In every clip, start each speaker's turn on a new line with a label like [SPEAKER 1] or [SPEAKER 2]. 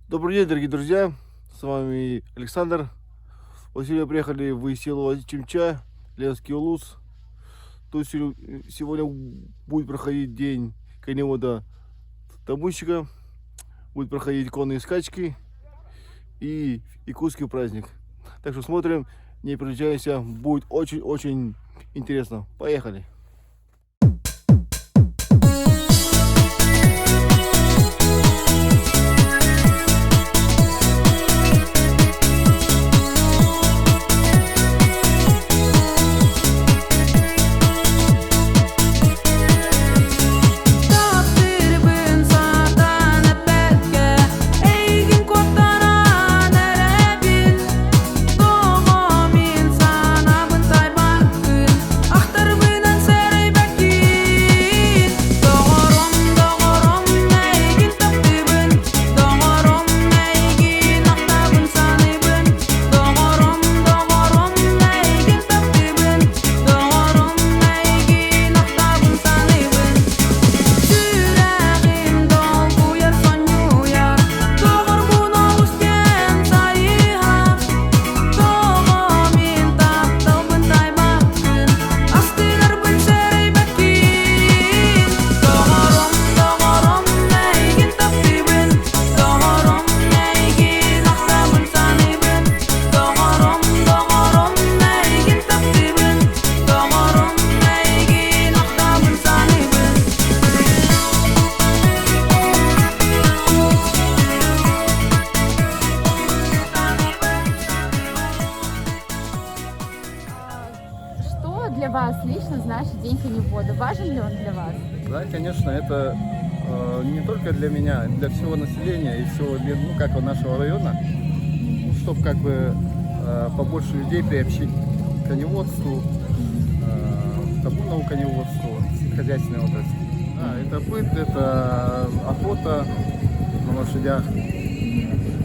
[SPEAKER 1] Добрый день, дорогие друзья, с вами Александр. Вот сегодня приехали в село Чимча, Ленский Улус. Тут сегодня будет проходить день коневода табунщика, будет проходить конные скачки и якутский праздник. Так что смотрим, не переключаемся, будет очень-очень интересно. Поехали!
[SPEAKER 2] Для вас лично значит день коневода? Важен ли он для вас?
[SPEAKER 3] Да, конечно, это не только для меня, для всего населения и всего, ну, как бы нашего района, чтобы как бы побольше людей приобщить к коневодству, табунному коневодству, хозяйственной отрасли. Да, это быт, это охота на лошадях,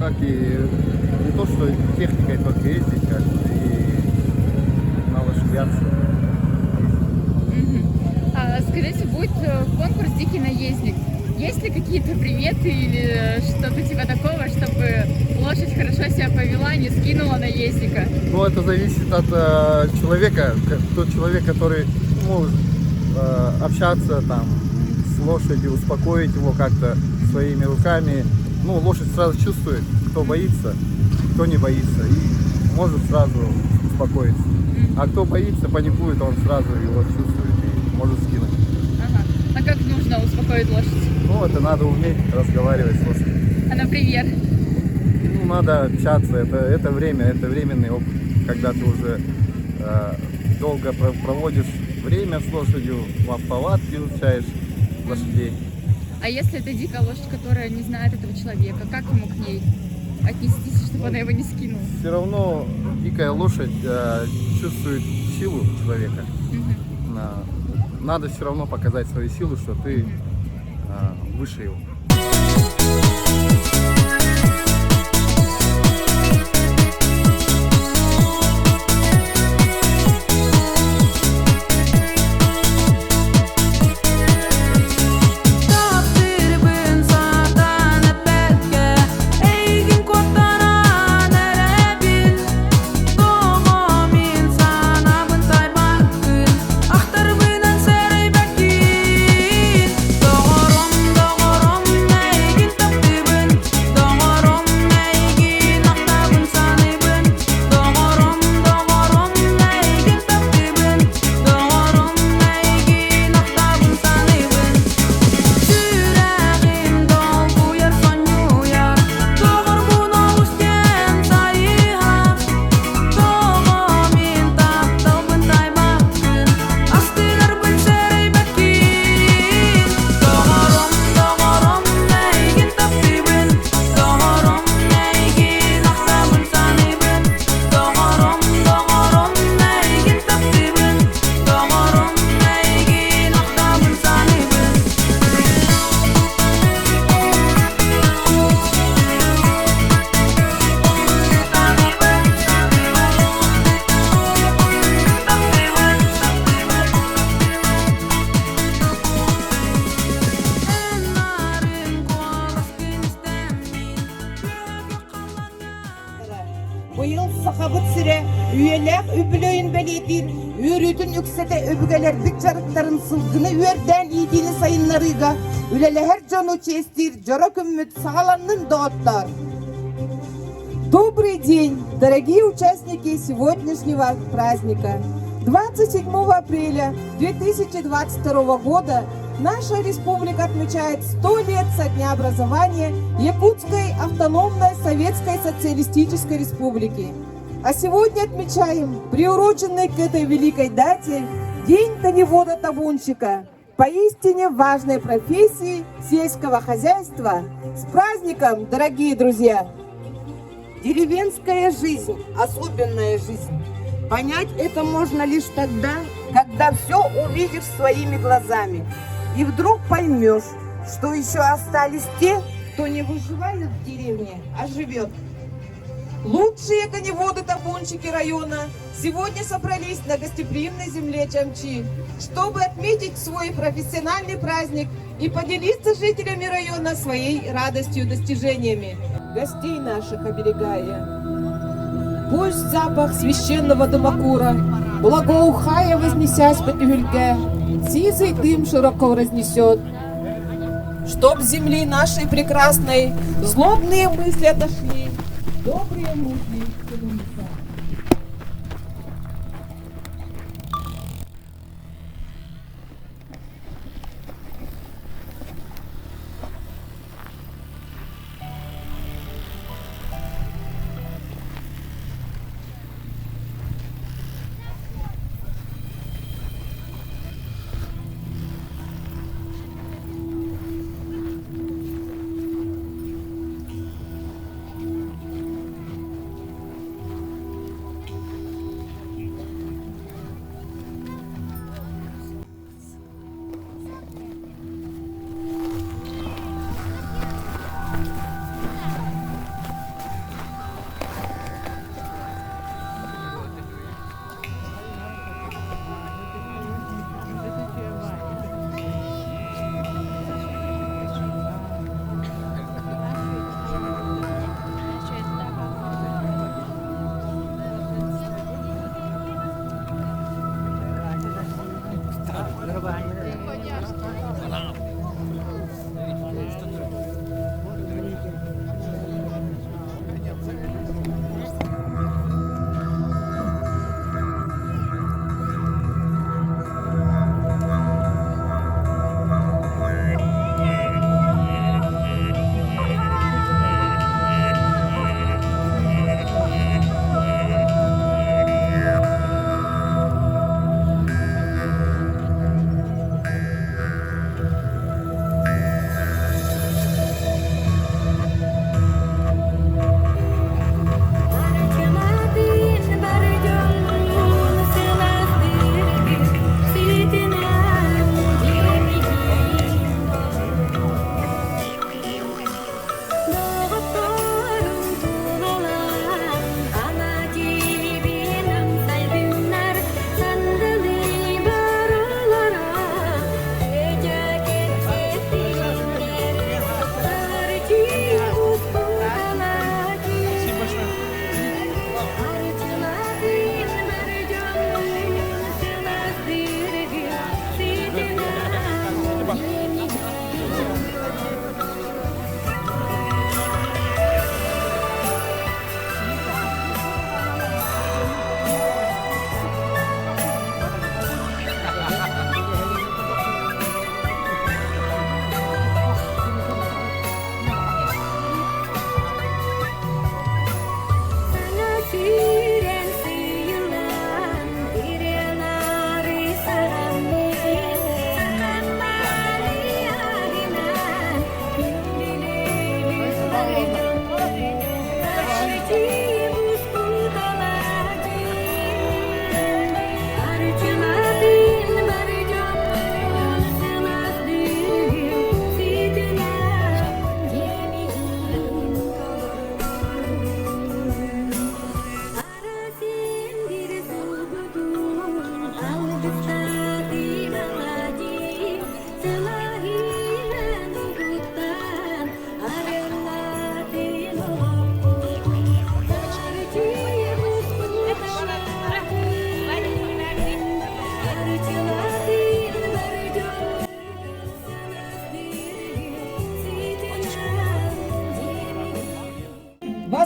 [SPEAKER 3] как и не то, что техникой только ездить, как и на лошадях.
[SPEAKER 2] Скажите, будет конкурс «Дикий наездник». Есть ли какие-то приметы или что-то типа такого, чтобы лошадь хорошо себя повела, не скинула наездника?
[SPEAKER 3] Ну, это зависит от человека. Тот человек, который может общаться там с лошадью, успокоить его как-то своими руками. Ну, лошадь сразу чувствует, кто боится, кто не боится, и может сразу успокоиться. А кто боится, паникует, он сразу его чувствует и может скинуть.
[SPEAKER 2] Ага. А как нужно успокоить лошадь?
[SPEAKER 3] Ну, это надо уметь разговаривать с лошадью.
[SPEAKER 2] А, например?
[SPEAKER 3] Ну, надо общаться, это время, это временный опыт, когда ты уже долго проводишь время с лошадью, в повадке изучаешь лошадей.
[SPEAKER 2] А если это дикая лошадь, которая не знает этого человека, как ему к ней отнестись, чтобы она его не скинула?
[SPEAKER 3] Все равно дикая лошадь чувствует силу человека. Надо все равно показать свою силу, что ты выше его.
[SPEAKER 4] Bıyıl sahabıt sire, üyeler übülöyün belidir, ürütün yüksete öbügeler bükçarıkların sılgını üerden iyiliğini sayınlarıyla, ülele her canu çestir, jorok ümmüt sağlanın doğutlar. Добрый день, дорогие участники сегодняшнего праздника. 27 апреля 2022 года наша республика отмечает 100 лет со дня образования Якутской автономной Советской Социалистической Республики. А сегодня отмечаем приуроченный к этой великой дате День коневода-табунщика, поистине важной профессии сельского хозяйства. С праздником, дорогие друзья! Деревенская жизнь, особенная жизнь. Понять это можно лишь тогда, когда все увидишь своими глазами. И вдруг поймешь, что еще остались те, кто не выживает в деревне, а живет. Лучшие коневоды-табунщики района сегодня собрались на гостеприимной земле Чамчи, чтобы отметить свой профессиональный праздник и поделиться с жителями района своей радостью и достижениями. Гостей наших оберегая. Пусть запах священного дымокура, благоухая вознесясь по тюльке, сизый дым широко разнесет. Чтоб с земли нашей прекрасной злобные мысли отошли, добрые мысли вернутся.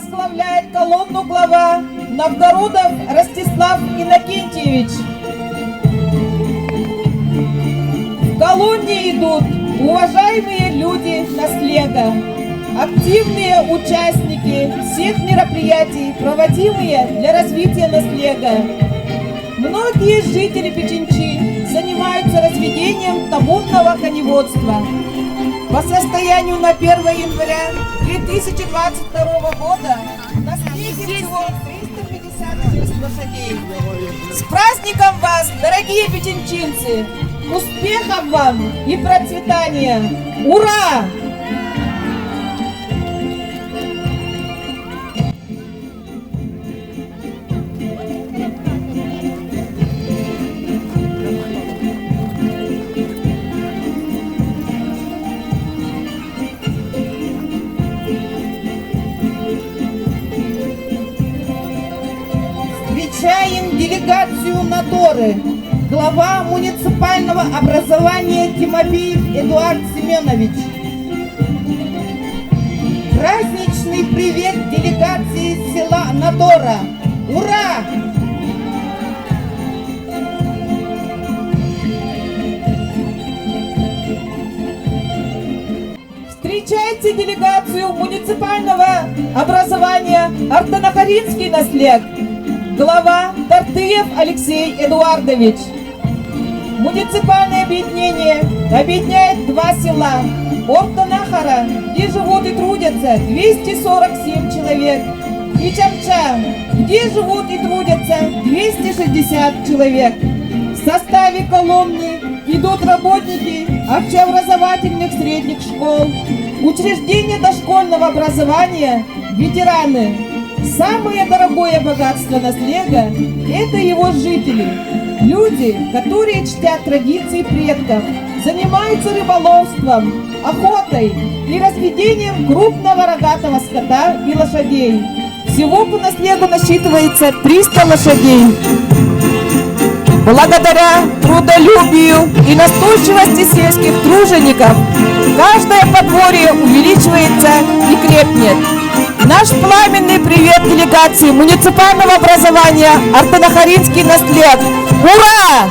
[SPEAKER 4] возглавляет колонну глава Новгородов Ростислав Иннокентьевич. В колонне идут уважаемые люди Наслега, активные участники всех мероприятий, проводимые для развития Наслега. Многие жители Печенчи занимаются разведением табунного коневодства. По состоянию на 1 января 2022 года на Наслеге всего 356 лошадей. С праздником вас, дорогие печенчинцы! Успехов вам и процветания! Ура! Встречаем делегацию Наторы, глава муниципального образования Тимофеев Эдуард Семенович. Праздничный привет делегации села Натора. Ура! Встречайте делегацию муниципального образования Артанахаринский Наслег, глава Тартыев Алексей Эдуардович. Муниципальное объединение объединяет два села Ортанахара, где живут и трудятся 247 человек, и Чамча, где живут и трудятся 260 человек. В составе колонны идут работники общеобразовательных средних школ, учреждения дошкольного образования, ветераны. Самое дорогое богатство Наслега – это его жители. Люди, которые чтят традиции предков, занимаются рыболовством, охотой и разведением крупного рогатого скота и лошадей. Всего по Наслегу насчитывается 300 лошадей. Благодаря трудолюбию и настойчивости сельских тружеников каждое подворье увеличивается и крепнет. Наш пламенный привет делегации муниципального образования Артанахаринский Наслег. Ура!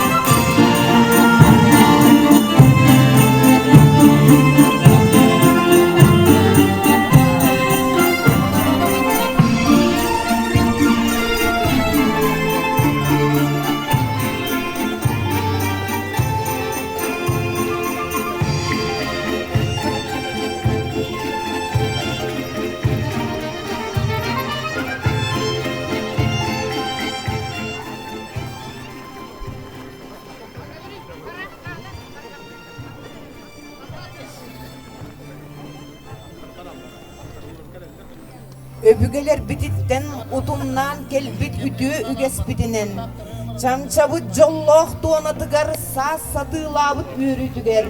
[SPEAKER 5] Öbügeler bititten utumnan kelbit ütü ügespitinen. Çamçabı jolloq tonatıgar saz satılabıt yürütüger.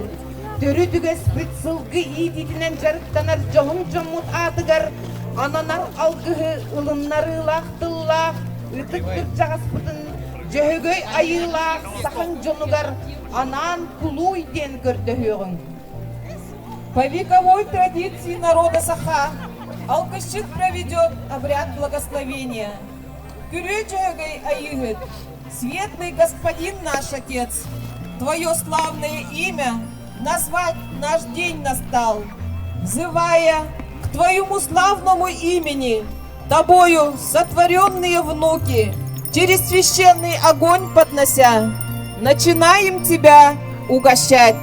[SPEAKER 5] Törü dügespit sılgı iğditinen jarıktanar johum jomut atıgar. Ananar algıhı ılınları laqtıllaq. Ütıktır jagaspıtın jöhögöy ayılaq saqın jonugar. Anan кулуй ден көрдөһүгүн.
[SPEAKER 4] По вековой традиции народа Саха алкощик проведет обряд благословения. Кюречагай Аигыт, светлый господин наш Отец, Твое славное имя назвать наш день настал, взывая к Твоему славному имени, Тобою сотворенные внуки, через священный огонь поднося, начинаем Тебя угощать.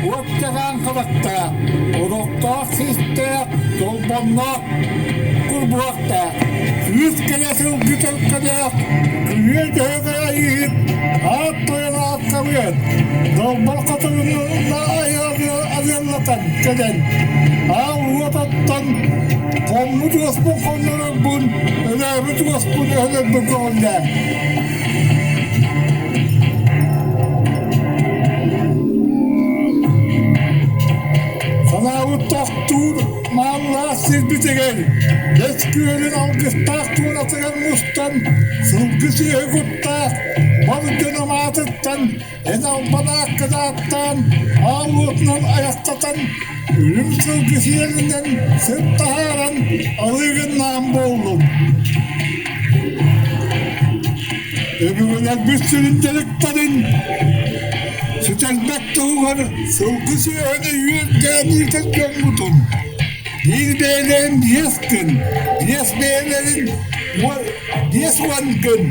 [SPEAKER 6] Оттаған қылықта, ұлықтақ сесті, толбаннақ, құрбылақта, күйіз келесін күтіл қадақ, күйе дөгі айып, ат тойын ат kavyan. Dolbal katılımlarında ayarlatan keden. Ağlatattan konmu dostum konları bun. Önemli dostum önemli bu konuda. Sana bu doktor mağla siz bitirin. Esküyenin algıstak tuğratıran mustan. Sılgısı ögüttak. Balıcının atıttan. Enal bana kıdattan. Ağlutlan ayaktatan. Ölüm sılgısı yerinden sırt taharan. Alığından boğulun. Öbürler bir süründeliklerin. Sütelmek doğar, sılgısı öne yüzden yırtık yolmutun. Bir beylerin diyeskın, diyes beylerin diyes vangın.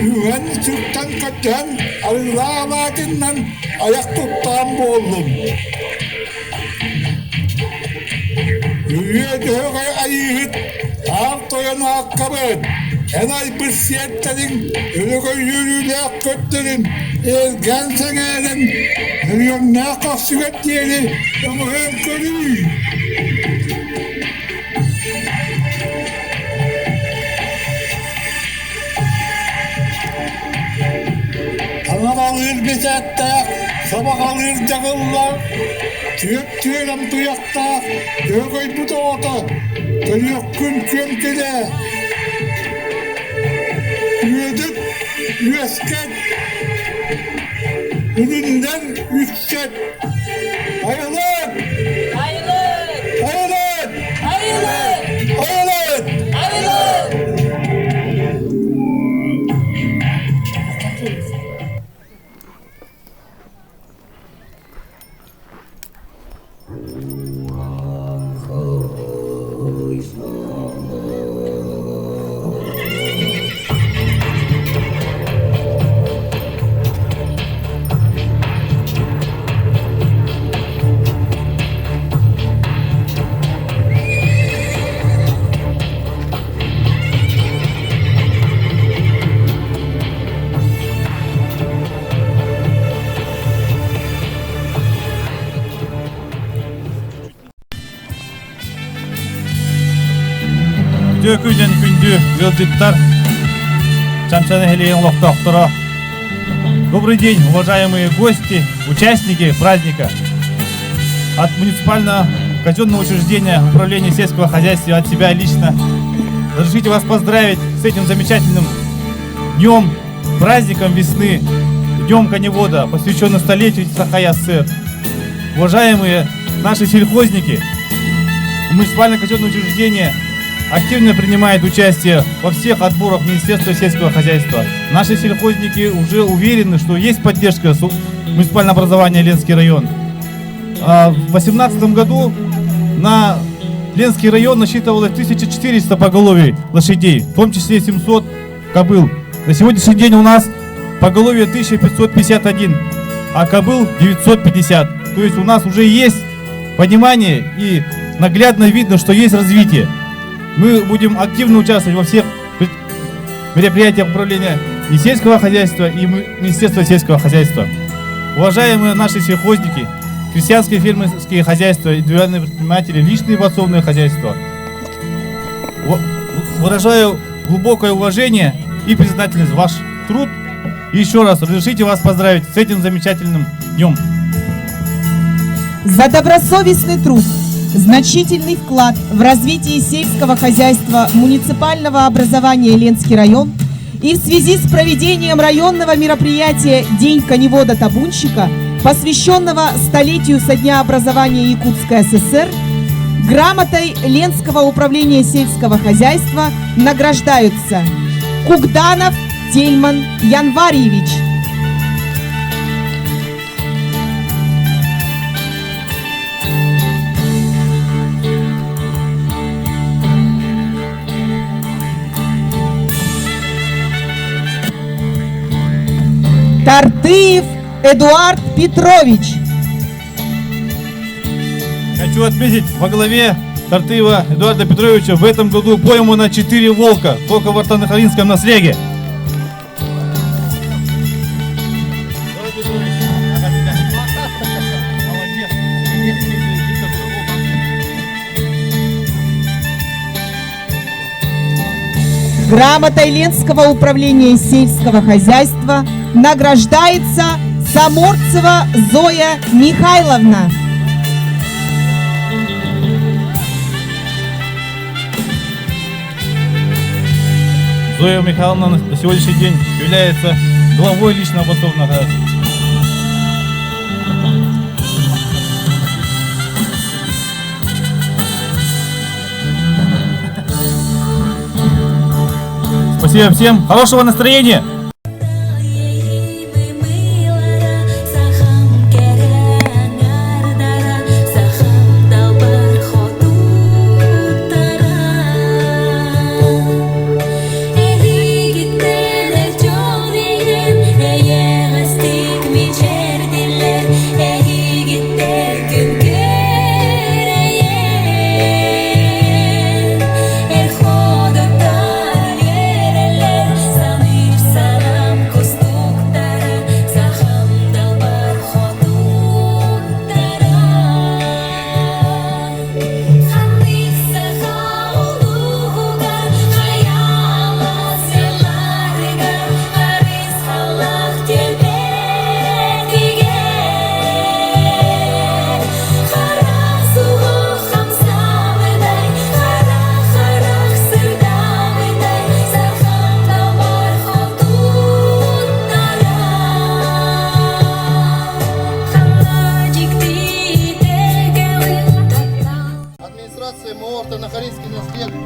[SPEAKER 6] Üven sürtten kaçan, arılamadından ayak tuttan boğuldum. Yürüye döğe ayıhıt, ağır toyanı akkabıt. Enay bir siyetlerin, ölüge yürüyle kötlerin, elgen sengerin, ölüyon ne kasıvet diyeli, ömürün körü. Kanal alır bezette, sabah alır cağıllar, tüyem duyakta, döğey bu doğada, dönüyor gün kömkede. Üyedip, üyesken, önünden yüksek. Hayırlı! Hayırlı! Hayırlı! Hayırlı! Hayırlı! Hayırlı!
[SPEAKER 7] Күнден күнді велдиттар, чамчаны хелеен лоқтақтыра. Добрый день, уважаемые гости, участники праздника. От муниципального казенного учреждения управления сельского хозяйства, от себя лично, разрешите вас поздравить с этим замечательным днем, праздником весны, днем коневода, посвященным столетию Сахая-ССР. Уважаемые наши сельхозники, муниципальное казенное учреждение активно принимает участие во всех отборах Министерства сельского хозяйства. Наши сельхозники уже уверены, что есть поддержка муниципального образования Ленский район. В 2018 году на Ленский район насчитывалось 1400 поголовий лошадей, в том числе 700 кобыл. На сегодняшний день у нас поголовье 1551, а кобыл 950. То есть у нас уже есть понимание и наглядно видно, что есть развитие. Мы будем активно участвовать во всех мероприятиях управления и сельского хозяйства, и Министерства сельского хозяйства. Уважаемые наши сельхозники, крестьянские фермерские хозяйства, индивидуальные предприниматели, личные подсобные хозяйства, выражаю глубокое уважение и признательность за ваш труд. И еще раз разрешите вас поздравить с этим замечательным днем.
[SPEAKER 4] За добросовестный труд, значительный вклад в развитие сельского хозяйства муниципального образования Ленский район и в связи с проведением районного мероприятия «День коневода-табунщика», посвященного столетию со дня образования Якутской ССР, грамотой Ленского управления сельского хозяйства награждаются Кугданов Тельман Январьевич, Тартыев Эдуард Петрович.
[SPEAKER 7] Хочу отметить, во главе Тартыева Эдуарда Петровича в этом году поймано 4 волка, только в Артанахаринском наслеге.
[SPEAKER 4] Грамотой Ленского управления сельского хозяйства награждается Саморцева Зоя Михайловна.
[SPEAKER 7] Зоя Михайловна на сегодняшний день является главой личного подсобного хозяйства. Спасибо всем, хорошего настроения!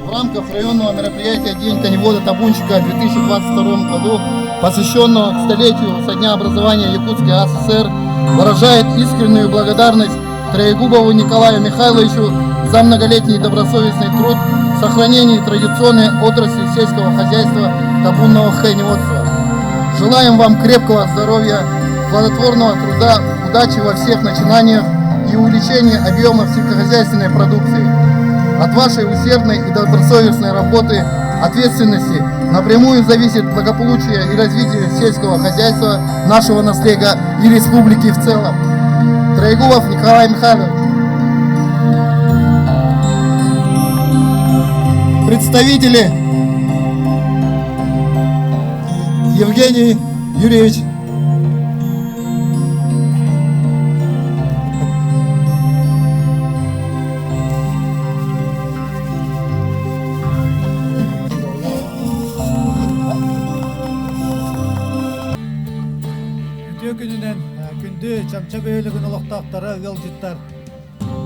[SPEAKER 3] В рамках районного мероприятия День коневода Табунщика в 2022 году, посвященного к столетию со дня образования Якутской АССР, выражает искреннюю благодарность Троегубову Николаю Михайловичу за многолетний добросовестный труд в сохранении традиционной отрасли сельского хозяйства табунного коневодства. Желаем вам крепкого здоровья, плодотворного труда, удачи во всех начинаниях и увеличения объемов сельскохозяйственной продукции. От вашей усердной и добросовестной работы, ответственности напрямую зависит благополучие и развитие сельского хозяйства, нашего наследия и республики в целом. Троегубов Николай Михайлович. Представители Евгений Юрьевич.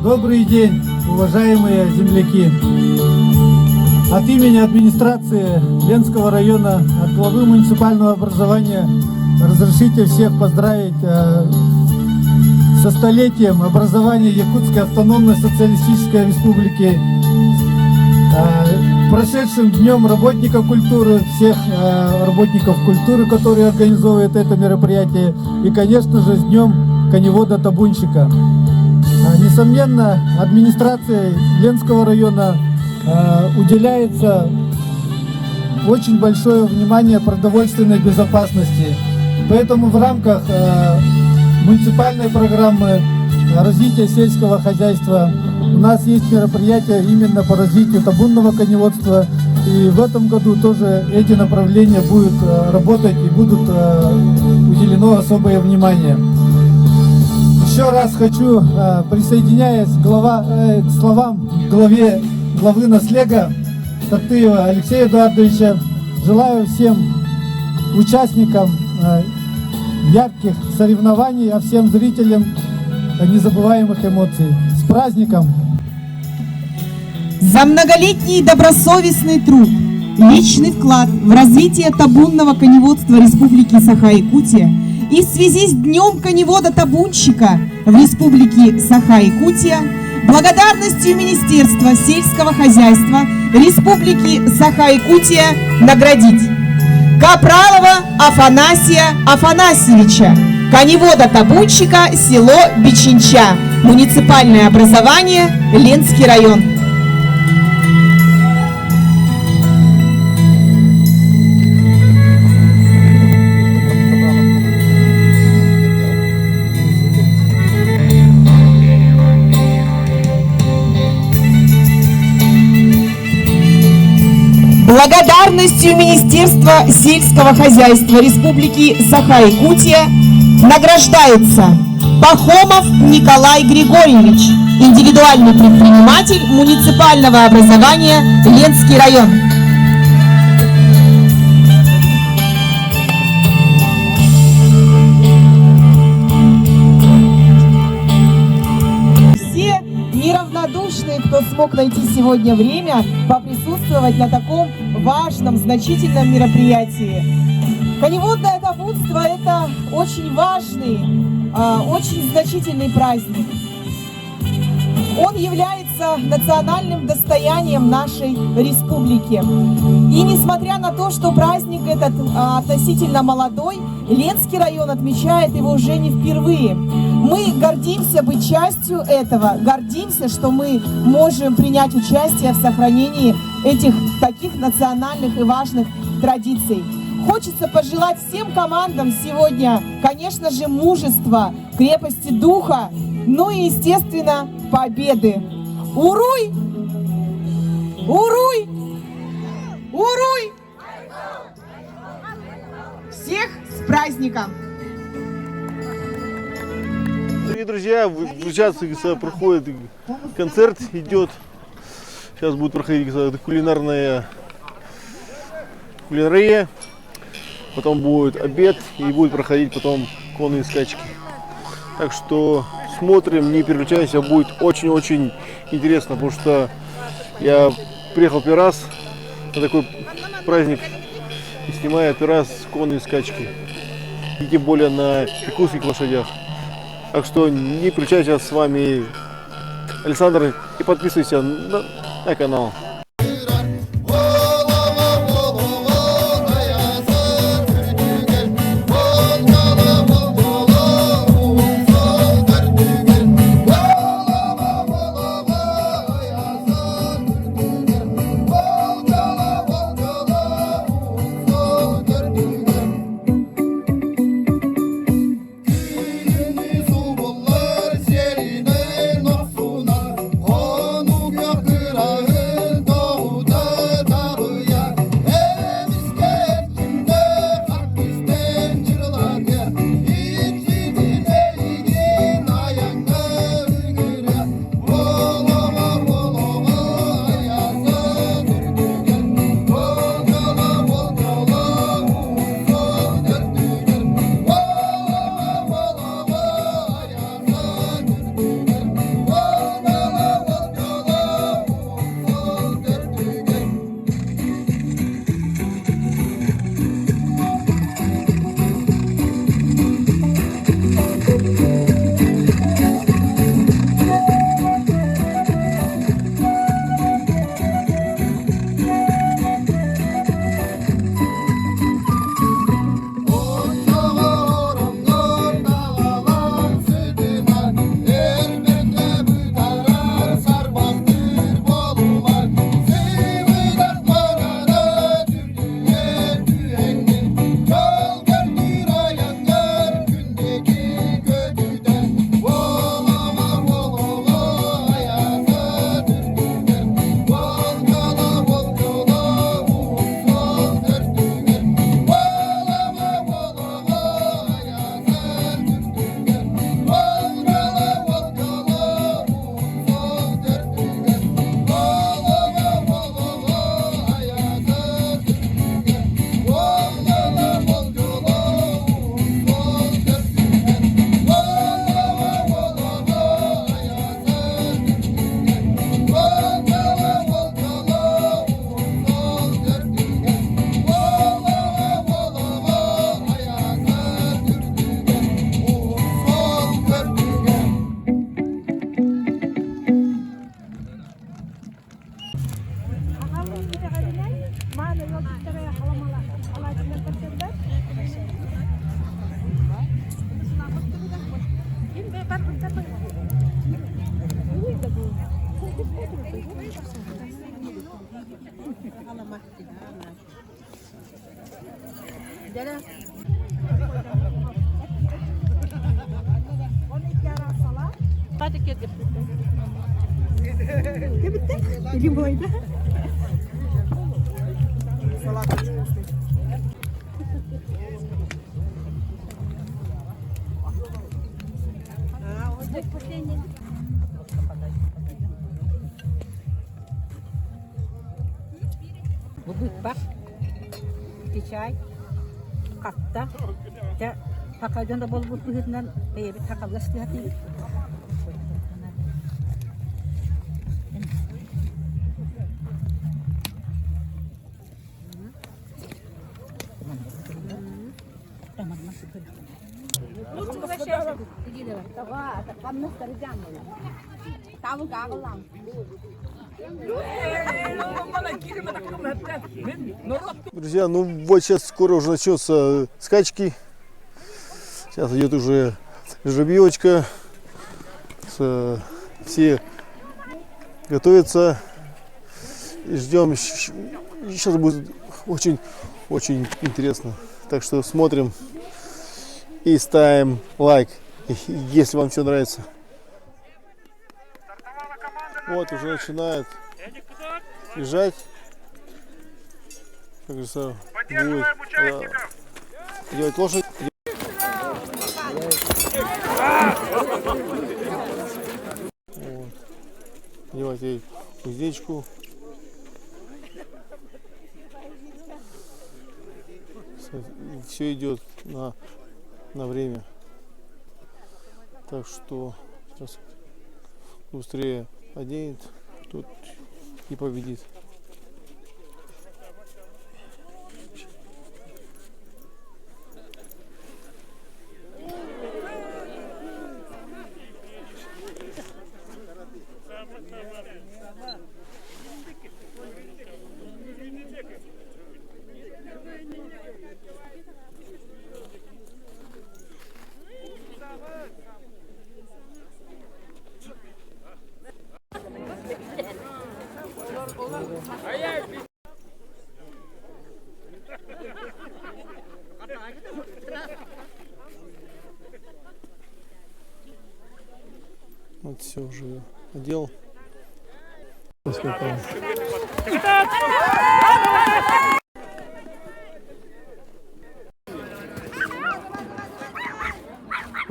[SPEAKER 8] Добрый день, уважаемые земляки! От имени администрации Ленского района, от главы муниципального образования разрешите всех поздравить со столетием образования Якутской автономной социалистической республики, прошедшим днем работников культуры, всех работников культуры, которые организовывают это мероприятие, и, конечно же, с днем коневода-табунщика. Несомненно, администрацией Ленского района уделяется очень большое внимание продовольственной безопасности. Поэтому в рамках муниципальной программы развития сельского хозяйства у нас есть мероприятия именно по развитию табунного коневодства. И в этом году тоже эти направления будут работать и будут уделено особое внимание. Еще раз хочу, присоединяясь к словам главы наслега Татыева Алексея Эдуардовича, желаю всем участникам ярких соревнований, а всем зрителям незабываемых эмоций. С праздником!
[SPEAKER 4] За многолетний добросовестный труд, личный вклад в развитие табунного коневодства Республики Саха-Якутия и в связи с Днем коневода-табунщика в Республике Саха-Якутия благодарностью Министерства сельского хозяйства Республики Саха-Якутия наградить Капралова Афанасия Афанасьевича, коневода-табунщика, село Бичинча, муниципальное образование, Ленский район. благодарностью Министерства сельского хозяйства Республики Саха-Якутия награждается Пахомов Николай Григорьевич, индивидуальный предприниматель муниципального образования Ленский район. Все неравнодушные, кто смог найти сегодня время поприсутствовать на таком важном, значительном мероприятии. Коневодное табунство – это очень важный, очень значительный праздник. Он является национальным достоянием нашей республики. И несмотря на то, что праздник этот относительно молодой, Ленский район отмечает его уже не впервые. Мы гордимся быть частью этого, гордимся, что мы можем принять участие в сохранении этих таких национальных и важных традиций. Хочется пожелать всем командам сегодня, конечно же, мужества, крепости духа, ну и, естественно, победы. Уруй! Уруй! Уруй! Всех с праздником!
[SPEAKER 1] Дорогие друзья, сейчас проходит концерт, идет. Сейчас будет проходить кулинарная потом будет обед и будет проходить потом конные скачки. Так что смотрим, не переключайся, будет очень-очень интересно, потому что я приехал первый раз на такой праздник и снимаю первый раз конные скачки. И тем более на якутских лошадях. Так что не переключайся, с вами Александр, и подписывайся на канал.
[SPEAKER 9] Bu bak. İçay. Katta. Ya takalcan da bol bol hizmet bir takallas hati.
[SPEAKER 1] Друзья, ну вот сейчас скоро уже начнется скачки. Сейчас идет уже жеребьевочка. Все готовятся. И ждем. Сейчас будет очень интересно. Так что смотрим и ставим лайк, если вам все нравится. Вот уже начинает бежать. Как говорится, будет делать лошадь. Вот. Делать ей уздечку. Все идет на время. Так что сейчас быстрее оденет, тот и победит. Вот все уже одел. Он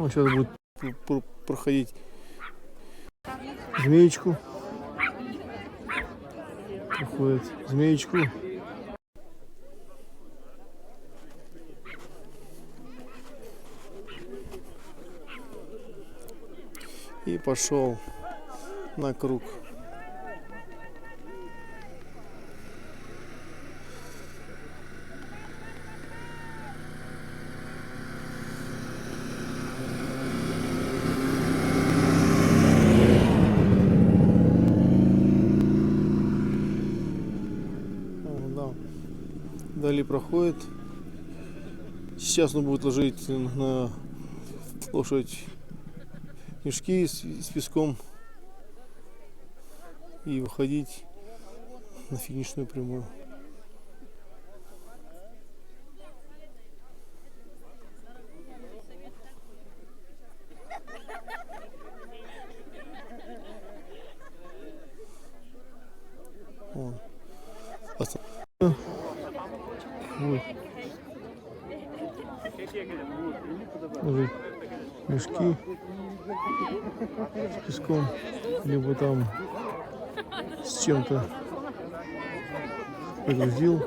[SPEAKER 1] сейчас будет проходить змеечку. Проходит змеечку. И пошел на круг. Да. Далее проходит. Сейчас он будет ложить на лошадь мешки с песком и выходить на финишную прямую. Вот. Ложить мешки с песком, либо там с чем-то погрузил.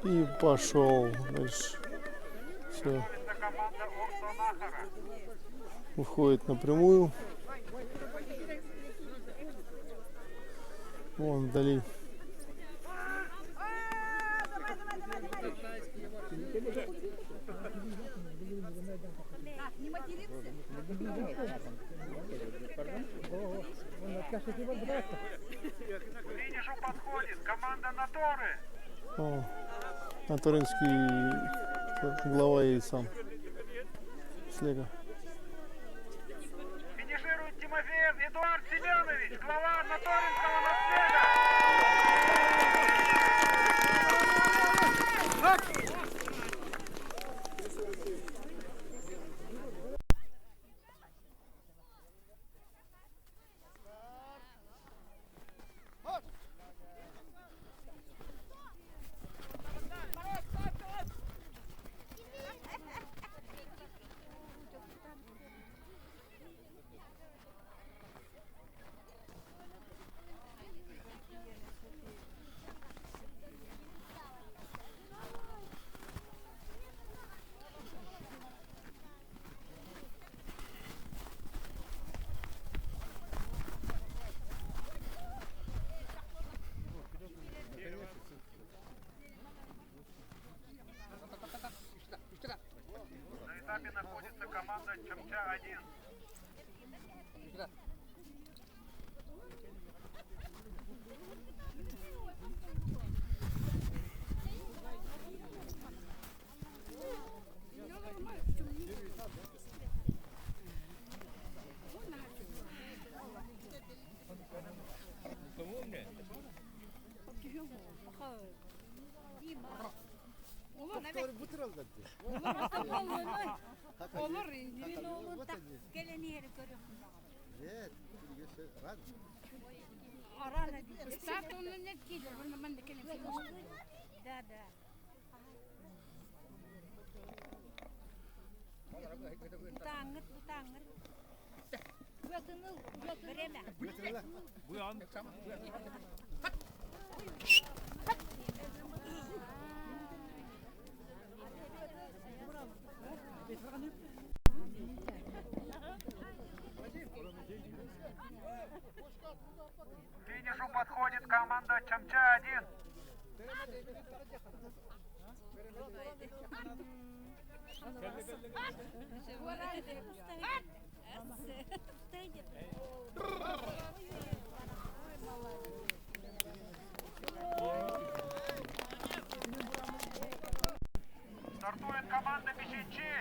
[SPEAKER 1] И пошел дальше. Все. Выходит напрямую. Вон вдали.
[SPEAKER 6] Финишу подходит команда Наторы.
[SPEAKER 1] О, Наторинский глава и сам. Слега.
[SPEAKER 6] Финиширует Тимофеев Эдуард Семенович, глава Наторинского наслега. находится команда Чамча-1.
[SPEAKER 9] Olur, indirin oğlun tak geleni yeri görüyorsun. Arana diyor. Start onun ne kidir? Ben de kelim film. Da. Butangır. Götünü vereme.
[SPEAKER 7] Bu yan.
[SPEAKER 6] К финишу подходит команда Чамча-1. Стартует команда Мишичи.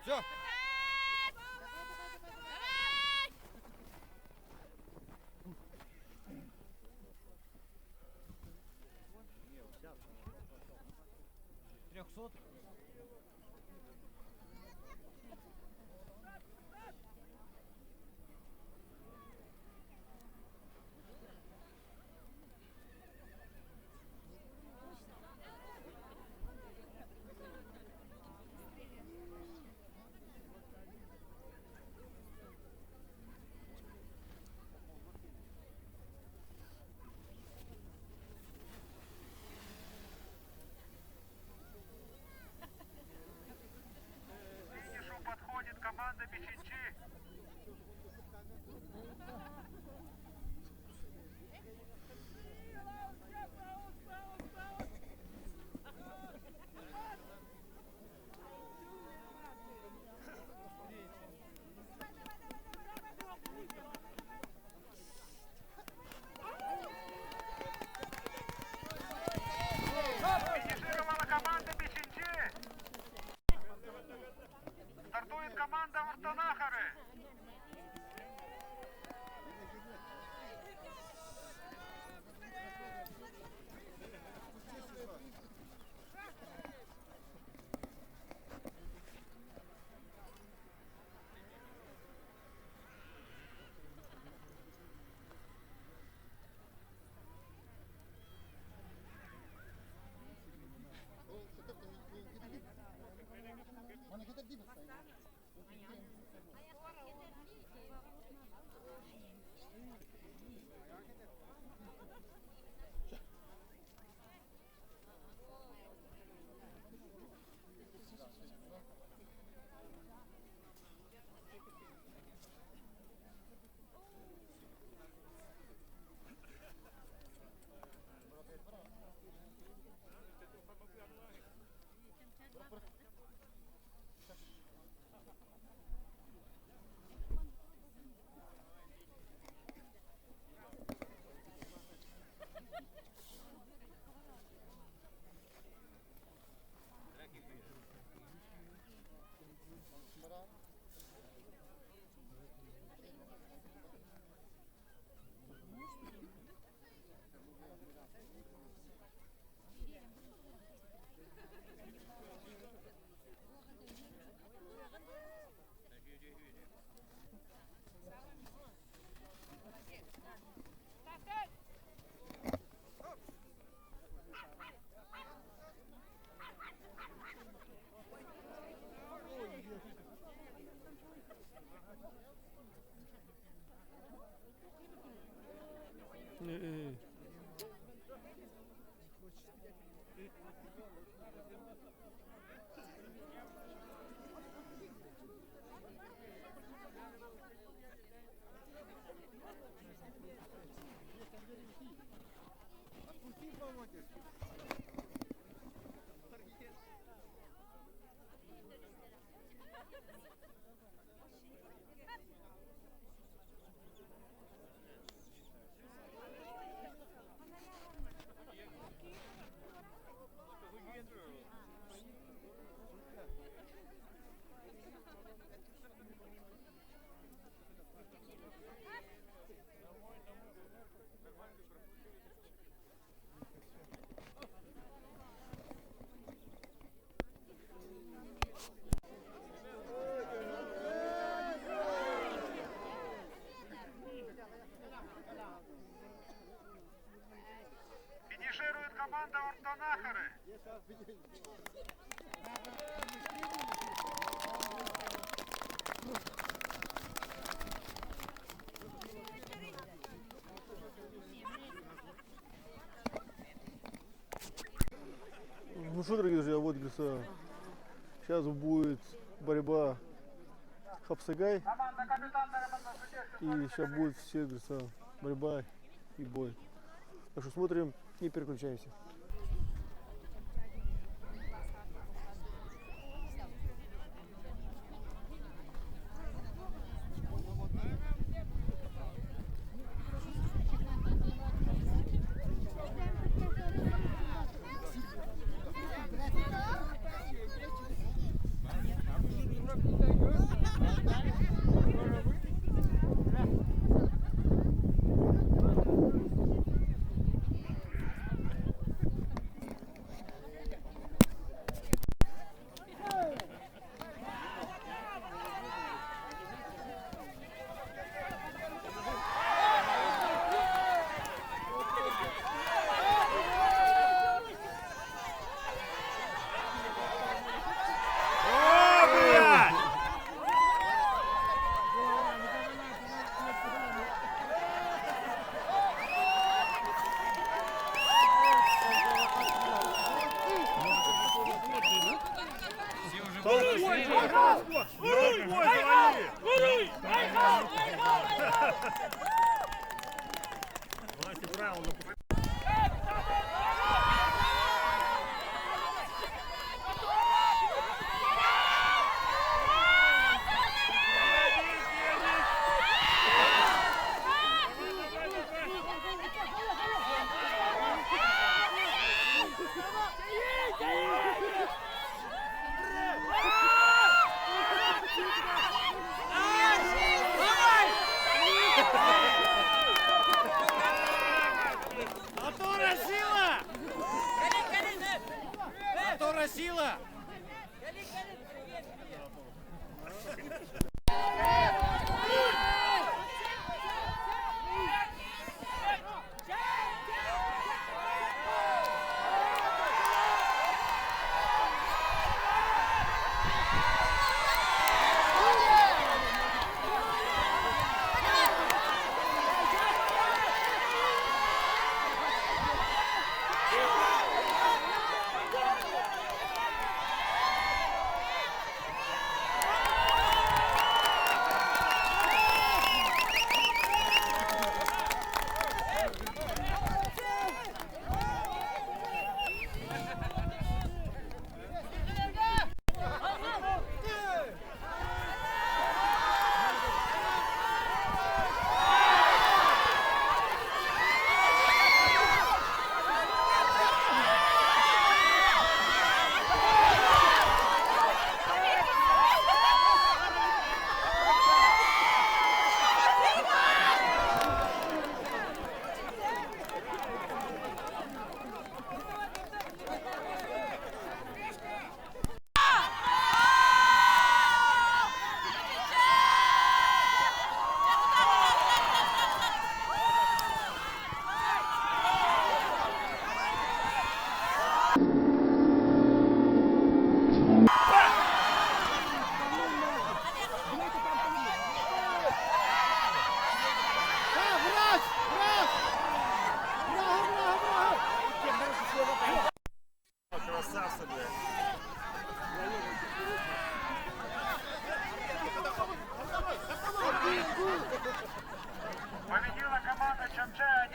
[SPEAKER 1] Все.
[SPEAKER 6] команда Бичинчи. Финишировала команда Бичинчи. Стартует команда Ортонахары. Финиширует команда Ортонахары.
[SPEAKER 1] Ну что, дорогие друзья, вот, говорится, сейчас будет борьба Хапсагай. И сейчас будет все, говорится, борьба и бой. Так что смотрим, не переключаемся.
[SPEAKER 6] Победила команда Чамча-1.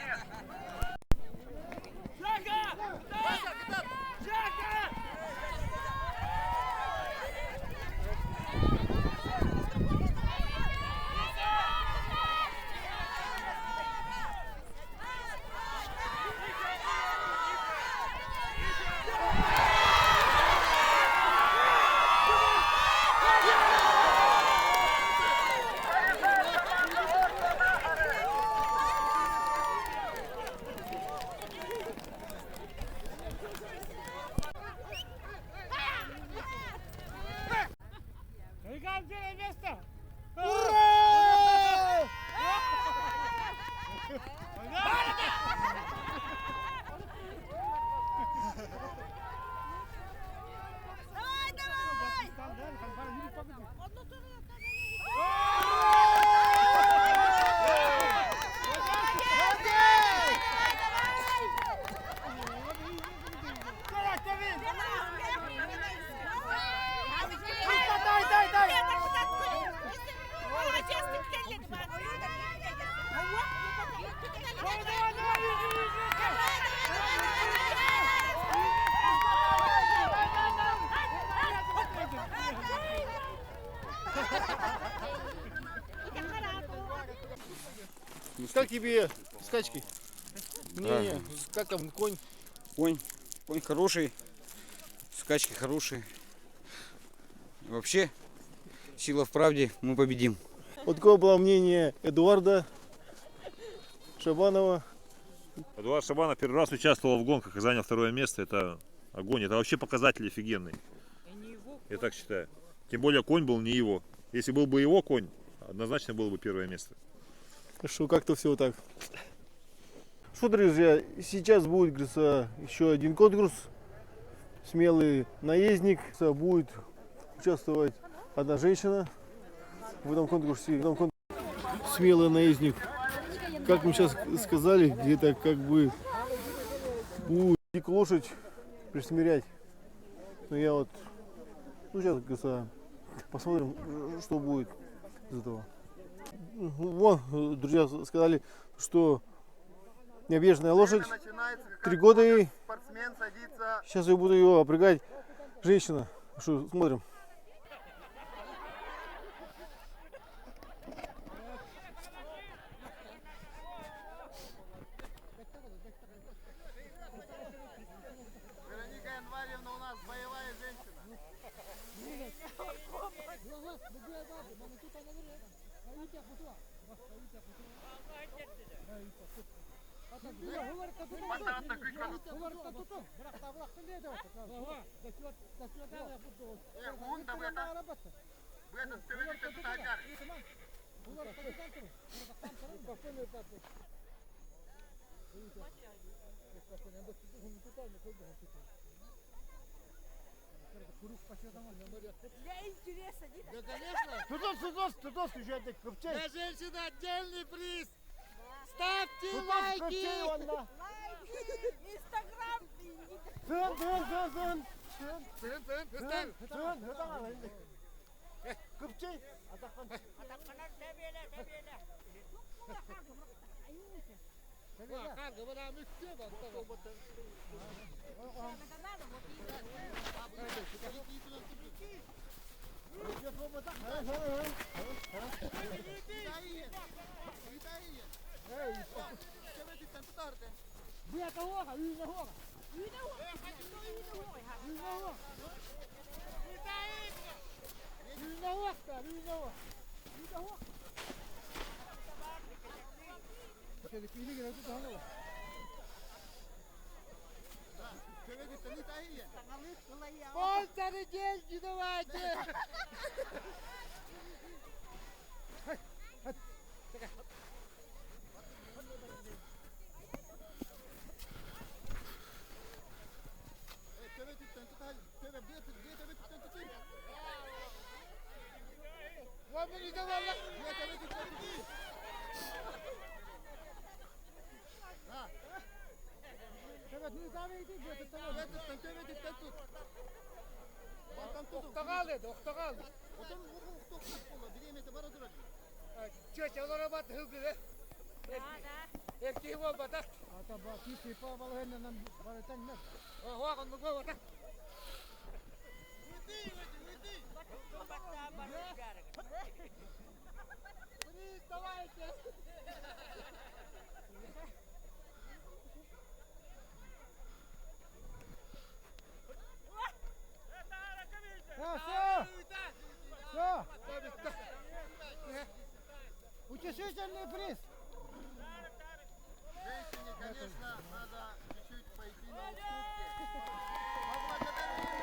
[SPEAKER 1] Как тебе скачки? Мнение, как там конь?
[SPEAKER 10] Конь хороший, скачки хорошие. Вообще, сила в правде, мы победим.
[SPEAKER 1] Вот такое было мнение Эдуарда Шабанова.
[SPEAKER 11] Эдуард Шабанов первый раз участвовал в гонках и занял второе место. Это огонь. Это вообще показатель офигенный. Я так считаю. Тем более конь был не его. Если был бы его конь, однозначно было бы первое место.
[SPEAKER 1] Что как-то все так. Что, друзья, сейчас будет, говорится, еще один конкурс. Смелый наездник. Будет участвовать одна женщина в этом конкурсе. Смелый наездник. Как мы сейчас сказали, где-то как бы будет лошадь присмирять. Но я вот Ну, сейчас, кажется, посмотрим, что будет из этого. Вон, друзья сказали, что необъезженная лошадь, 3 года ей. Сейчас я буду ее опрягать женщина. Что, смотрим.
[SPEAKER 3] Вероника Январьевна у нас боевая женщина.
[SPEAKER 8] Тудос, уже копчай.
[SPEAKER 3] Для женщин отдельный приз. Ставьте лайки.
[SPEAKER 9] Инстаграм.
[SPEAKER 8] Копчай.
[SPEAKER 3] Спонсоры, деньги давайте.
[SPEAKER 8] Утешительный приз.
[SPEAKER 3] Женщине, конечно, надо чуть-чуть пойти на уступки. Поблагодарим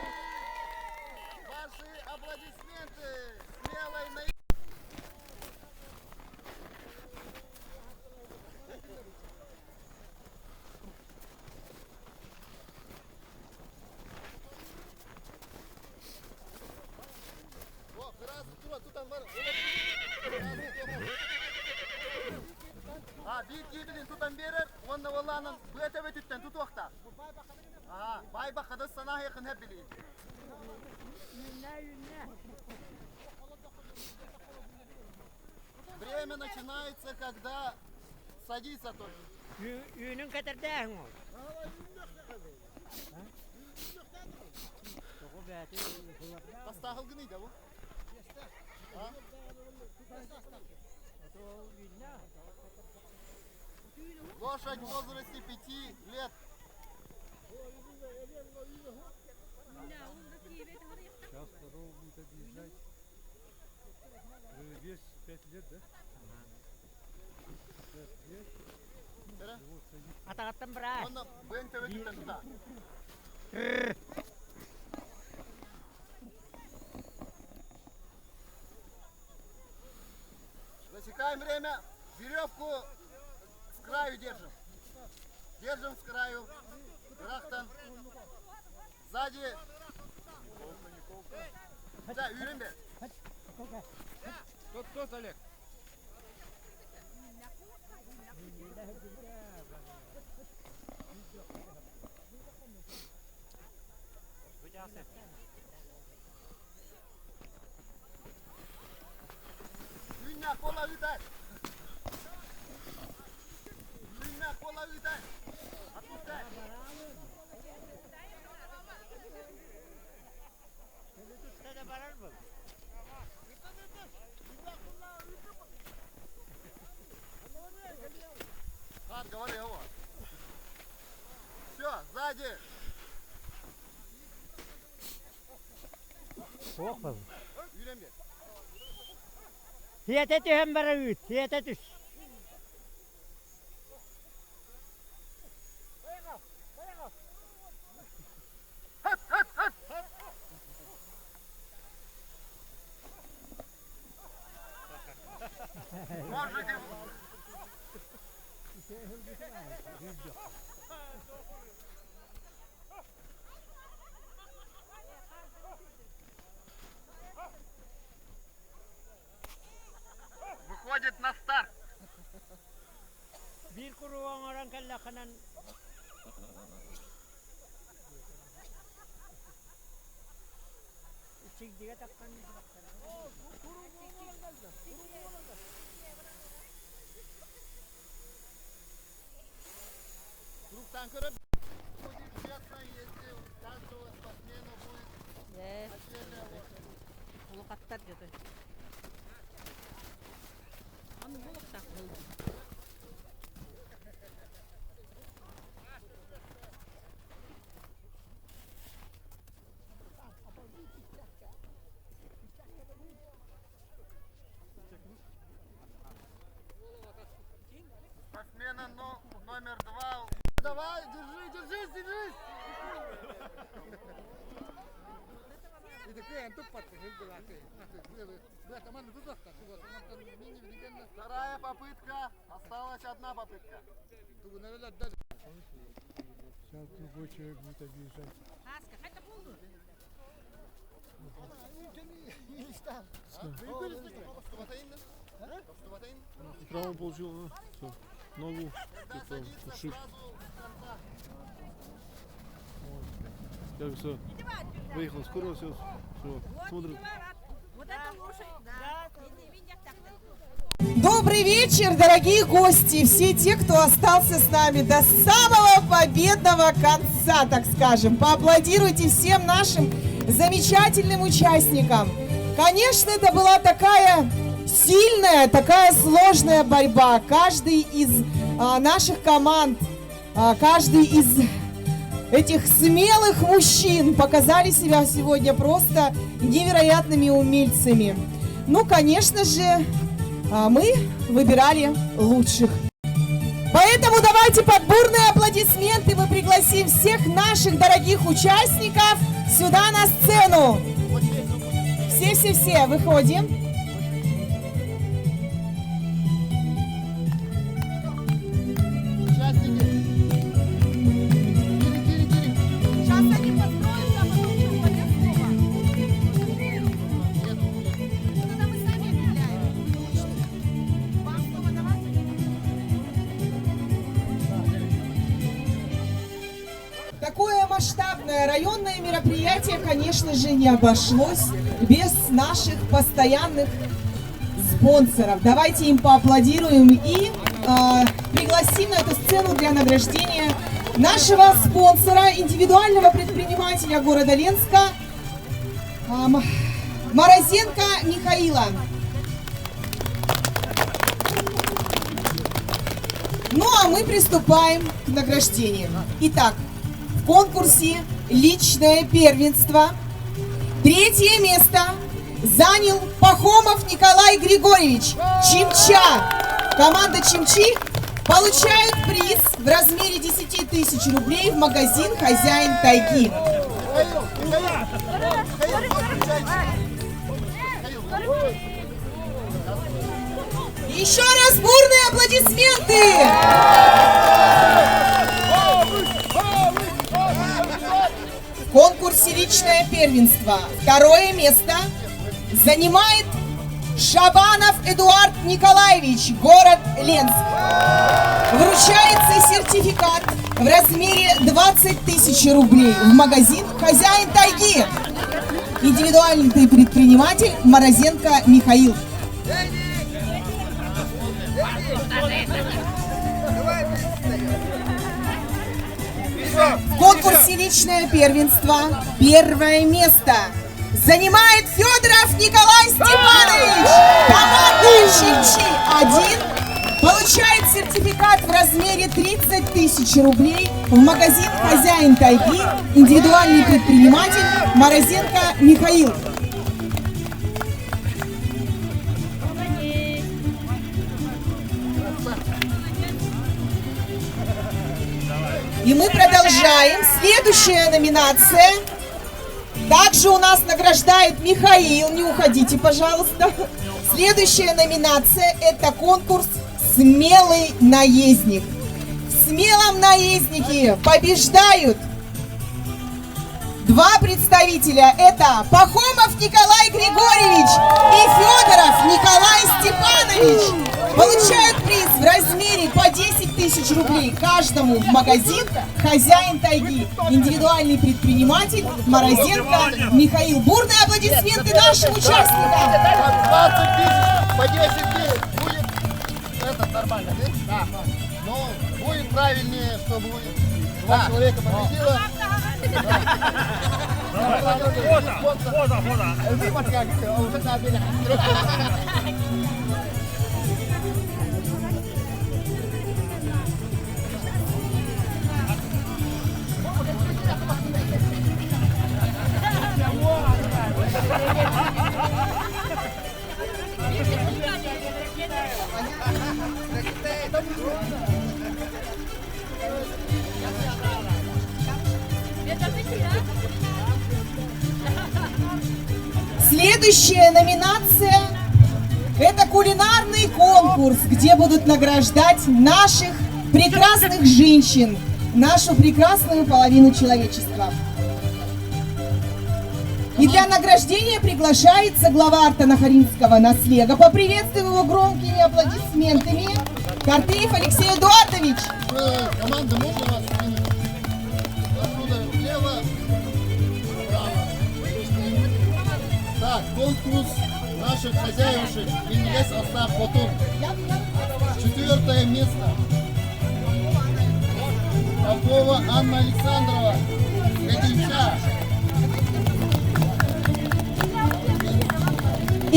[SPEAKER 3] ваши аплодисменты смелой на... Büyük giydinin tutan verir, onunla Allah'ın bu ete ve tütten tut vakta. Bay bakada sana yakın hep bileyim. Время начинается, когда садится только.
[SPEAKER 12] Үйінің қатардағы ма?
[SPEAKER 3] Постахал гнида, во? Лошадь в возрасте 5 лет.
[SPEAKER 8] Сейчас корову будет объезжать. Вес 5 лет, да? 5 лет.
[SPEAKER 12] Атағаттан біраз.
[SPEAKER 3] Оны бен төбетіптен тұта. Засекаем время. Веревку с краю держим. Держим с краю. Рахтан. Сзади. Да, Юринбе. Кто, Олег? Говори его. Все, сзади.
[SPEAKER 12] Hietet yhden verran yt, hietetys.
[SPEAKER 3] Можете... Выходит на старт.
[SPEAKER 12] Bir kuruğun oran kallakanan. İçik diye takkan.
[SPEAKER 3] Круг танкера будет известно, если у каждого спортсмена будет отдельная лошадь. Спортсмена номер 2. Давай, держись, держись! Вторая попытка. Осталась одна попытка.
[SPEAKER 8] Сейчас другой человек будет объезжать.
[SPEAKER 1] Травму получил, все, ногу, ушиб. Как все, выехал скоро, все, смотрит.
[SPEAKER 4] Добрый вечер, дорогие гости, все те, кто остался с нами до самого победного конца, так скажем. Поаплодируйте всем нашим замечательным участникам. Конечно, это была такая сильная, такая сложная борьба. Каждый из наших команд, каждый из этих смелых мужчин показали себя сегодня просто невероятными умельцами. Ну, конечно же, мы выбирали лучших. Поэтому давайте под бурные аплодисменты мы пригласим всех наших дорогих участников сюда на сцену. Все, выходим. Сейчас они построятся, а потом что, пойдем снова? Тогда мы сами объявляем. Вам слово давать? Такое масштабное районное мероприятие, конечно же, не обошлось без наших постоянных спонсоров. Давайте им поаплодируем и пригласим на эту сцену для награждения нашего спонсора, индивидуального предпринимателя города Ленска, Морозенко Михаила. Ну а мы приступаем к награждению. Итак, в конкурсе «Личное первенство» 3-е место занял Пахомов Николай Григорьевич, Чимча. Команда Чимчи получает приз в размере 10 тысяч рублей в магазин «Хозяин тайги». Еще раз бурные аплодисменты! В конкурсе «Личное первенство» 2-е место занимает Шабанов Эдуард Николаевич, город Ленск. Вручается сертификат в размере 20 тысяч рублей в магазин «Хозяин тайги». Индивидуальный предприниматель Морозенко Михаил. В конкурсе «Личное первенство» первое место занимает Федоров Николай Степанович. Команда «Чимчи-1» получает сертификат в размере 30 тысяч рублей в магазин «Хозяин тайги», индивидуальный предприниматель Морозенко Михаил. И мы продолжаем. Следующая номинация. Также у нас награждает Михаил. Не уходите, пожалуйста. Следующая номинация – это конкурс «Смелый наездник». В смелом наезднике побеждают два представителя. Это Пахомов Николай Григорьевич и Федоров Николай Степанович. Получают приз в размере по 10 тысяч рублей каждому в магазин «Хозяин тайги», индивидуальный предприниматель Морозенко Михаил. Бурные аплодисменты нашим участникам.
[SPEAKER 3] 20 тысяч по 10 дней будет это нормально, да? Но будет правильнее, чтобы два человека победило.
[SPEAKER 4] Следующая номинация – это кулинарный конкурс, где будут награждать наших прекрасных женщин, нашу прекрасную половину человечества. И для награждения приглашается глава Артанахаринского наслега. Поприветствуем его громкими аплодисментами. Картеев Алексей Эдуардович.
[SPEAKER 3] Команда, можно вас скинуть? Оттуда влево, вправо. Так, конкурс наших хозяюшек. Винилес Остап Потун. 4-е место. Попова Анна Александрова. Гадинча.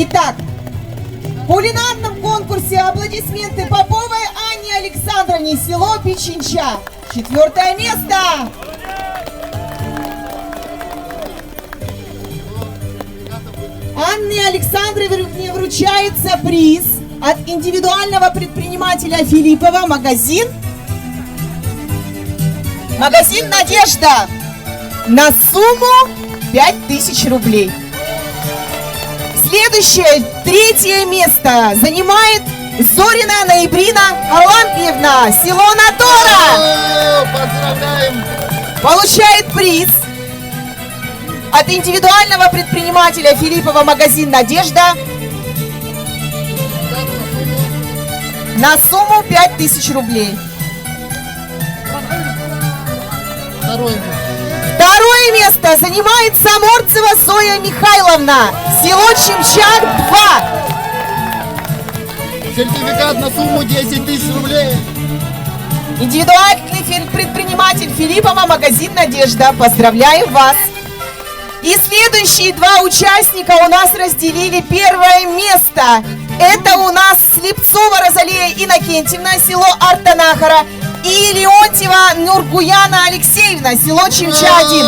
[SPEAKER 4] Итак, в кулинарном конкурсе аплодисменты Поповой Анне Александровне, село Печенча. 4-е место. Анне Александровне вручается приз от индивидуального предпринимателя Филиппова магазин «Надежда» на сумму 5000 рублей. Следующее, 3-е место занимает Зорина Ноябрина Алампьевна, село Натора.
[SPEAKER 3] Поздравляем!
[SPEAKER 4] Получает приз от индивидуального предпринимателя Филиппова магазин «Надежда» на сумму 5000 рублей. Второе место занимает Саморцева Зоя Михайловна, село Чимчак-2.
[SPEAKER 3] Сертификат на сумму 10 тысяч рублей.
[SPEAKER 4] Индивидуальный предприниматель Филиппова магазин «Надежда». Поздравляю вас! И следующие два участника у нас разделили первое место. Это у нас Слепцова Розалия Иннокентьевна, село Артанахара, и Леонтьева Нургуяна Алексеевна, село Чимча-1.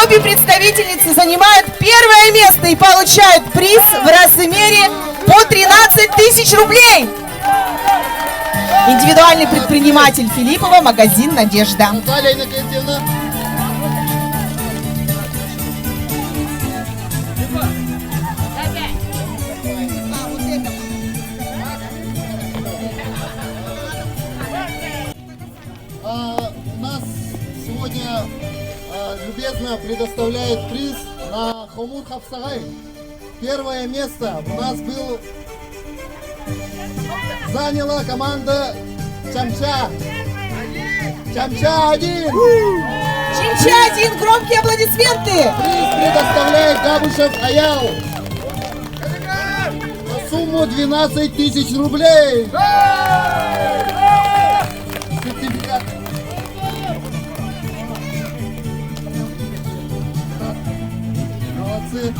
[SPEAKER 4] Обе представительницы занимают первое место и получают приз в размере по 13 тысяч рублей. Индивидуальный предприниматель Филиппова магазин «Надежда».
[SPEAKER 3] Наталья Иннокентьевна. У нас сегодня любезно предоставляет приз на Хомур Хапсагай. Первое место у нас заняла команда Чамча. Чамча-1.
[SPEAKER 4] Чимча-1, громкие аплодисменты.
[SPEAKER 3] Приз предоставляет Габушев Аял. На сумму сумму 12 тысяч рублей. Сертификат. Молодцы.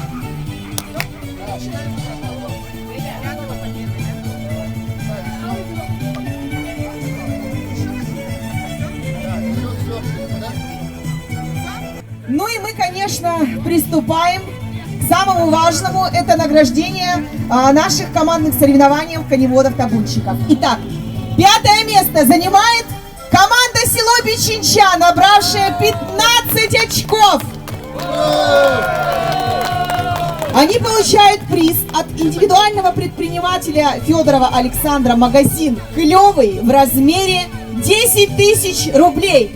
[SPEAKER 4] Ну и мы, конечно, приступаем к самому важному. Это награждение наших командных соревнований коневодов-табунщиков. Итак, 5-е место занимает команда село Бичинча, набравшая 15 очков. Они получают приз от индивидуального предпринимателя Федорова Александра «Магазин Клевый» в размере 10 тысяч рублей.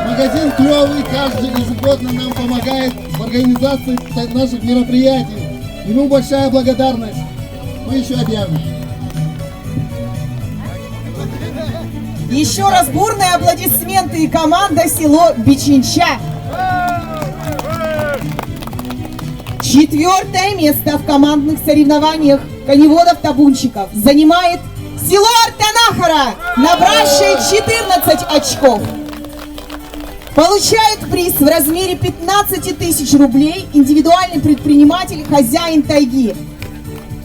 [SPEAKER 3] Магазин клевый, каждый ежегодно нам помогает в организации наших мероприятий. Ему большая благодарность. Мы еще объявим.
[SPEAKER 4] Еще раз бурные аплодисменты и команда село Бичинча. 4-е место в командных соревнованиях коневодов-табунщиков занимает село Артанахара, набравшее 14 очков. Получает приз в размере 15 тысяч рублей индивидуальный предприниматель «Хозяин тайги».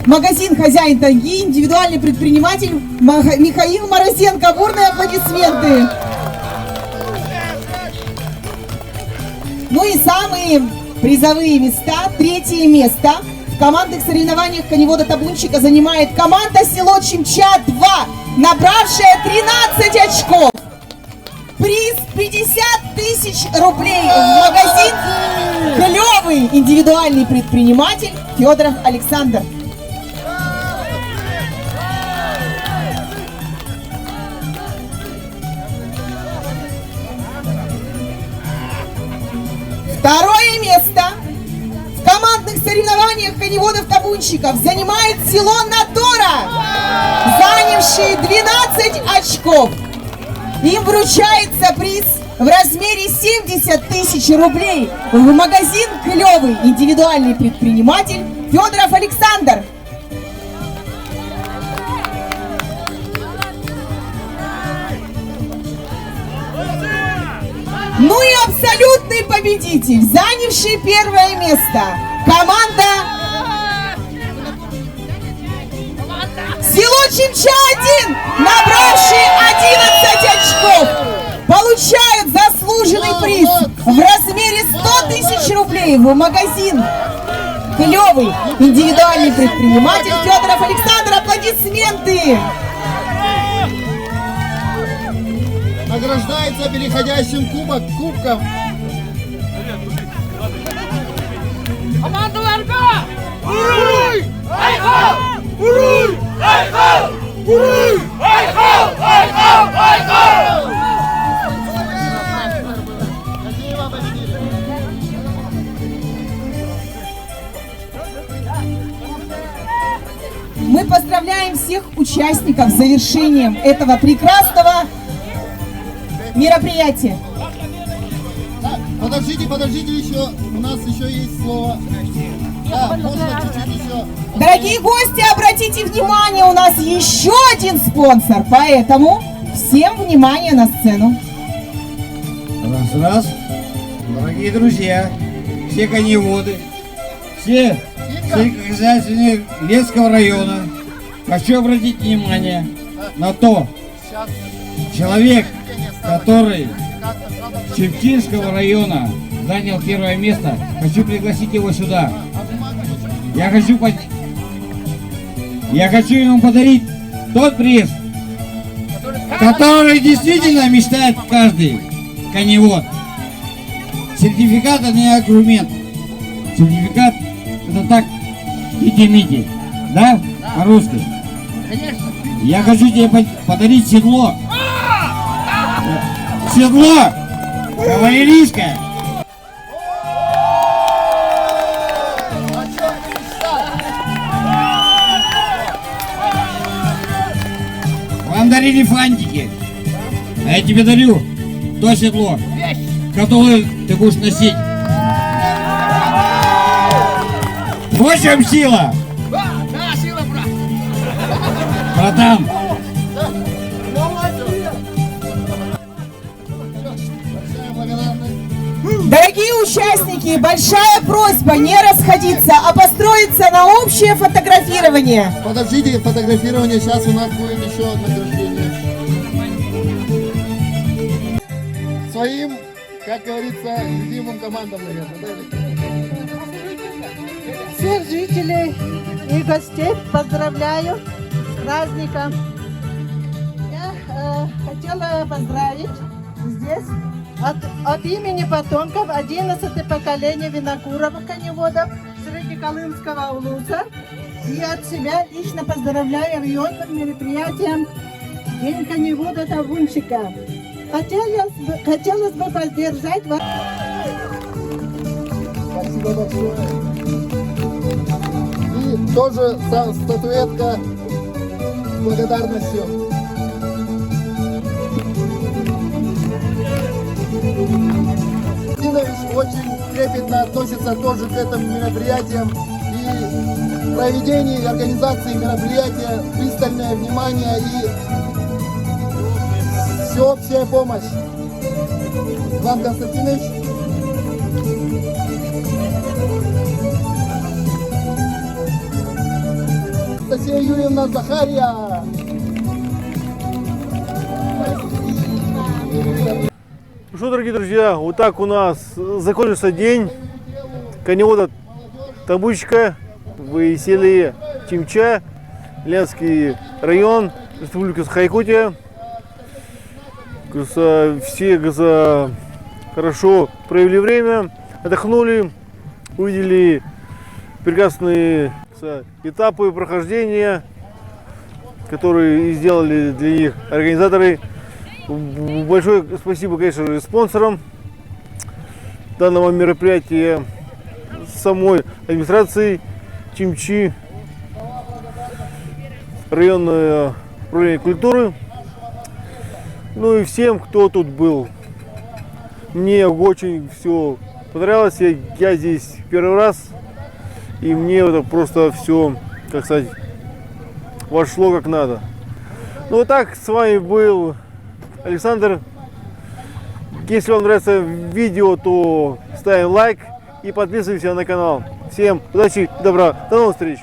[SPEAKER 4] Магазин «Хозяин тайги», индивидуальный предприниматель Михаил Морозенко. Бурные аплодисменты. Ну и самые призовые места. 3-е место в командных соревнованиях коневода-табунщика занимает команда село Чимча-2, набравшая 13 очков. Приз 50 тысяч рублей в магазин «Клевый» индивидуальный предприниматель Федоров Александр. Второе место в командных соревнованиях коневодов-табунщиков занимает село Натора, занявшие 12 очков. Им вручается приз в размере 70 тысяч рублей в магазин «Клевый» индивидуальный предприниматель Федоров Александр. Ну и абсолютный победитель, занявший 1-е место, команда село Чимча-1, набравшие 11 очков, получают заслуженный приз в размере 100 тысяч рублей в магазин «Клевый» индивидуальный предприниматель Федоров Александр. Аплодисменты!
[SPEAKER 3] Награждается переходящим кубком.
[SPEAKER 6] Командаларга! Уруй! Айхал! Уруй! Айхал! Уруй! Айхал! Айхал! Айхал!
[SPEAKER 4] Мы поздравляем всех участников с завершением этого прекрасного мероприятия.
[SPEAKER 3] Подождите еще, у нас еще есть слово. Да, можно чуть-чуть еще.
[SPEAKER 4] Дорогие гости, обратите внимание, у нас еще один спонсор, поэтому всем внимание на сцену.
[SPEAKER 12] Раз. Дорогие друзья, все коневоды, все сельскохозяйственные Лесского района, хочу обратить внимание на то, человек, который Чепчинского района занял 1-е место, хочу пригласить его сюда. Я хочу ему подарить тот приз, который действительно мечтает каждый коневод. Сертификат — это не аргумент. Сертификат — это так, кити-мити. Да? По-русски. Я хочу тебе подарить седло. Седло кавалерийское. Вам дарили фантики, а я тебе дарю то седло, которое ты будешь носить. В чем сила?
[SPEAKER 6] Да, сила, брат.
[SPEAKER 12] Братан,
[SPEAKER 4] Дорогие участники, большая просьба не расходиться, а построиться на общее фотографирование.
[SPEAKER 3] Подождите, фотографирование, сейчас у нас будет еще одно награждение. Своим, как говорится, любимым командам, наверное, да?
[SPEAKER 13] Всех жителей и гостей поздравляю с праздником. Я хотела поздравить здесь от имени потомков 11-е поколение винокуров коневодов среди Колымского улуса. И от себя лично поздравляю районным мероприятием День коневода Табунщика. Хотелось бы поддержать вас.
[SPEAKER 3] Спасибо большое. И тоже статуэтка с благодарностью. Константинович очень трепетно относится тоже к этим мероприятиям. И в проведении и организации мероприятия пристальное внимание и всеобщая помощь. Иван Константинович. Анастасия Юрьевна Захария.
[SPEAKER 1] Ну что, дорогие друзья, вот так у нас закончился день коневода Табунщика в селе Чимча, Ленский район, Республика Саха-Якутия. Все хорошо провели время, отдохнули, увидели прекрасные этапы прохождения, которые сделали для них организаторы. Большое спасибо, конечно же, спонсорам данного мероприятия, самой администрации Чимчи, районное управление культуры, ну и всем, кто тут был. Мне очень все понравилось, я здесь первый раз, и мне это просто все, как сказать, вошло как надо. Ну вот так, с вами был Александр. Если вам нравится видео, то ставим лайк и подписываемся на канал. Всем удачи и добра. До новых встреч.